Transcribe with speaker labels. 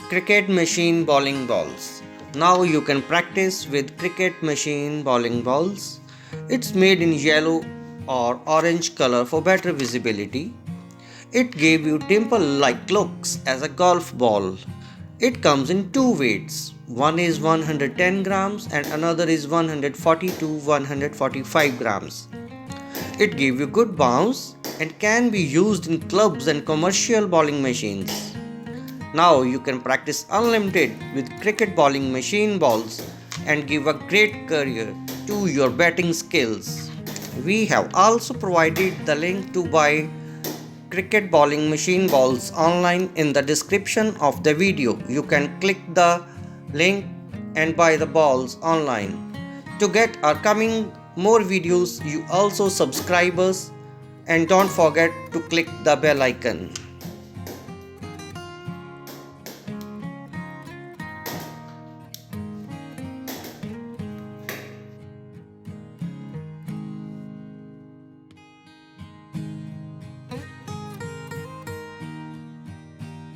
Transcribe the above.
Speaker 1: Cricket machine bowling balls. Now you can practice with cricket machine bowling balls. It's made in yellow or orange color for better visibility. It gave you dimple-like looks as a golf ball. It comes in two weights. One is 110 grams and another is 140 to 145 grams. It gives you good bounce and can be used in clubs and commercial bowling machines. Now you can practice unlimited with cricket bowling machine balls and give a great career to your batting skills. We have also provided the link to buy cricket bowling machine balls online in the description of the video. You can click the link and buy the balls online. To get our coming more videos, you also subscribe us and don't forget to click the bell icon.